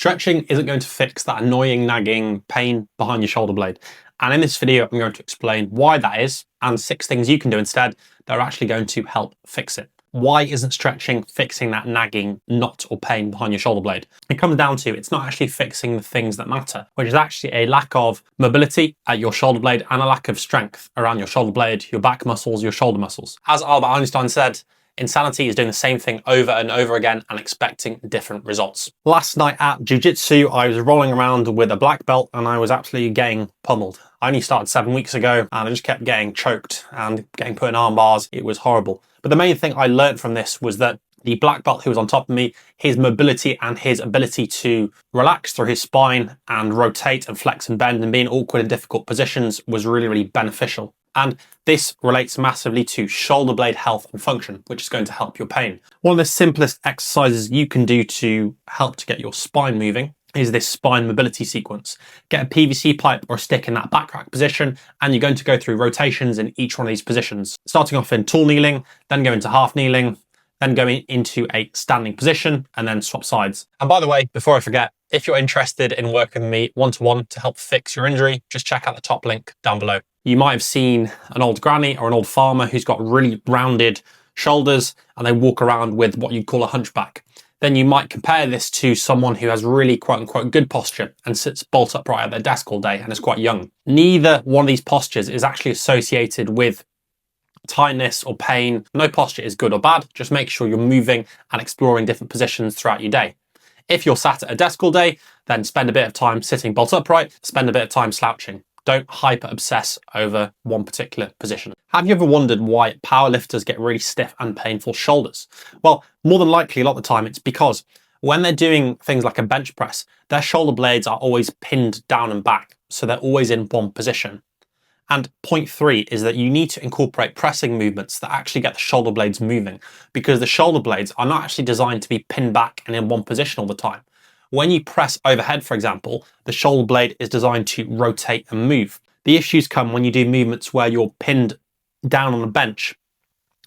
Stretching isn't going to fix that annoying nagging pain behind your shoulder blade. And in this video, I'm going to explain why that is and 6 things you can do instead that are actually going to help fix it. Why isn't stretching fixing that nagging knot or pain behind your shoulder blade? It comes down to it's not actually fixing the things that matter, which is actually a lack of mobility at your shoulder blade and a lack of strength around your shoulder blade, your back muscles, your shoulder muscles. As Albert Einstein said, insanity is doing the same thing over and over again and expecting different results. Last night at jiu-jitsu, I was rolling around with a black belt and I was absolutely getting pummeled. I only started 7 weeks ago and I just kept getting choked and getting put in arm bars. It was horrible. But the main thing I learned from this was that the black belt who was on top of me, his mobility and his ability to relax through his spine and rotate and flex and bend and be in awkward and difficult positions was really, really beneficial. And this relates massively to shoulder blade health and function, which is going to help your pain. One of the simplest exercises you can do to help to get your spine moving is this spine mobility sequence. Get a PVC pipe or a stick in that back rack position, and you're going to go through rotations in each one of these positions. Starting off in tall kneeling, then go into half kneeling, then going into a standing position, and then swap sides. And by the way, before I forget, if you're interested in working with me one-to-one to help fix your injury, just check out the top link down below. You might have seen an old granny or an old farmer who's got really rounded shoulders and they walk around with what you'd call a hunchback. Then you might compare this to someone who has really quote unquote good posture and sits bolt upright at their desk all day and is quite young. Neither one of these postures is actually associated with tightness or pain. No posture is good or bad. Just make sure you're moving and exploring different positions throughout your day. If you're sat at a desk all day, then spend a bit of time sitting bolt upright, spend a bit of time slouching. Don't hyper obsess over one particular position. Have you ever wondered why powerlifters get really stiff and painful shoulders? Well, more than likely a lot of the time it's because when they're doing things like a bench press, their shoulder blades are always pinned down and back. So they're always in one position. And point 3 is that you need to incorporate pressing movements that actually get the shoulder blades moving, because the shoulder blades are not actually designed to be pinned back and in one position all the time. When you press overhead, for example, the shoulder blade is designed to rotate and move. The issues come when you do movements where you're pinned down on a bench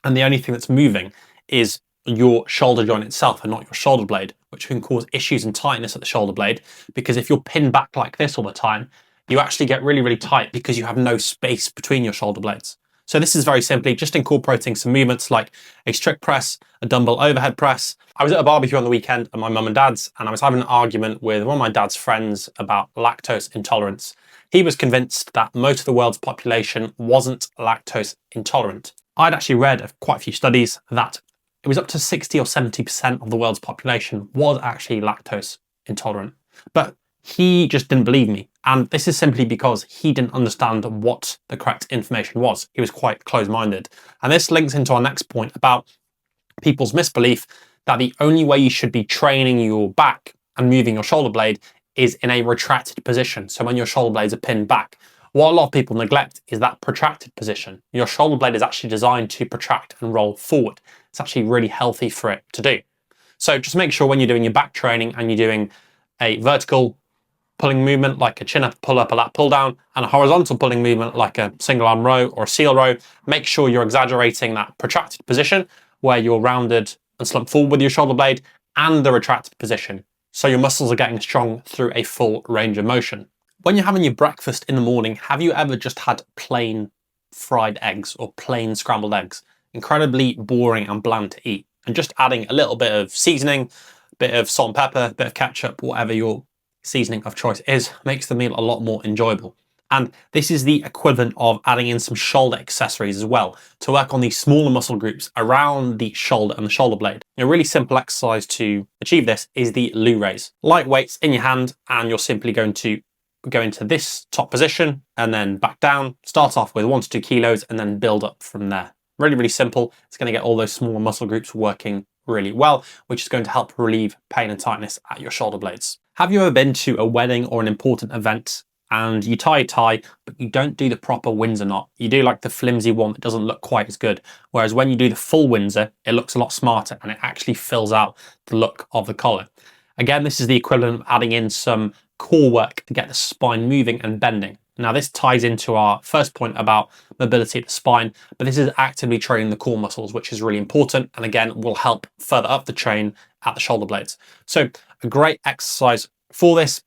and the only thing that's moving is your shoulder joint itself and not your shoulder blade, which can cause issues and tightness at the shoulder blade, because if you're pinned back like this all the time, you actually get really, really tight because you have no space between your shoulder blades. So this is very simply just incorporating some movements like a strict press, a dumbbell overhead press. I was at a barbecue on the weekend at my mum and dad's, and I was having an argument with one of my dad's friends about lactose intolerance. He was convinced that most of the world's population wasn't lactose intolerant. I'd actually read of quite a few studies that it was up to 60 or 70% of the world's population was actually lactose intolerant. But he just didn't believe me. And this is simply because he didn't understand what the correct information was. He was quite closed-minded. And this links into our next point about people's misbelief that the only way you should be training your back and moving your shoulder blade is in a retracted position. So when your shoulder blades are pinned back. What a lot of people neglect is that protracted position. Your shoulder blade is actually designed to protract and roll forward. It's actually really healthy for it to do. So just make sure when you're doing your back training and you're doing a vertical pulling movement like a chin up, pull up, a lat pull down, and a horizontal pulling movement like a single arm row or a seal row, make sure you're exaggerating that protracted position where you're rounded and slumped forward with your shoulder blade and the retracted position. So your muscles are getting strong through a full range of motion. When you're having your breakfast in the morning, have you ever just had plain fried eggs or plain scrambled eggs? Incredibly boring and bland to eat. And just adding a little bit of seasoning, a bit of salt and pepper, a bit of ketchup, whatever your seasoning of choice is, makes the meal a lot more enjoyable. And this is the equivalent of adding in some shoulder accessories as well to work on these smaller muscle groups around the shoulder and the shoulder blade. A really simple exercise to achieve this is the Lou raise. Light weights in your hand, and you're simply going to go into this top position and then back down. Start off with 1 to 2 kilos and then build up from there. Really, really simple. It's going to get all those smaller muscle groups working really well, which is going to help relieve pain and tightness at your shoulder blades. Have you ever been to a wedding or an important event and you tie a tie, but you don't do the proper Windsor knot? You do like the flimsy one that doesn't look quite as good. Whereas when you do the full Windsor, it looks a lot smarter and it actually fills out the look of the collar. Again, this is the equivalent of adding in some core work to get the spine moving and bending. Now this ties into our first point about mobility of the spine, but this is actively training the core muscles, which is really important, and again will help further up the chain at the shoulder blades. So a great exercise For this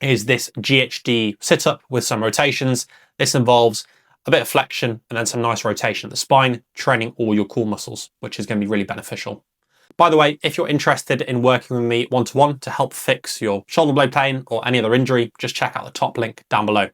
is this GHD sit-up with some rotations. This involves a bit of flexion and then some nice rotation at the spine, training all your core muscles, which is going to be really beneficial. By the way, if you're interested in working with me one-to-one to help fix your shoulder blade pain or any other injury, just check out the top link down below.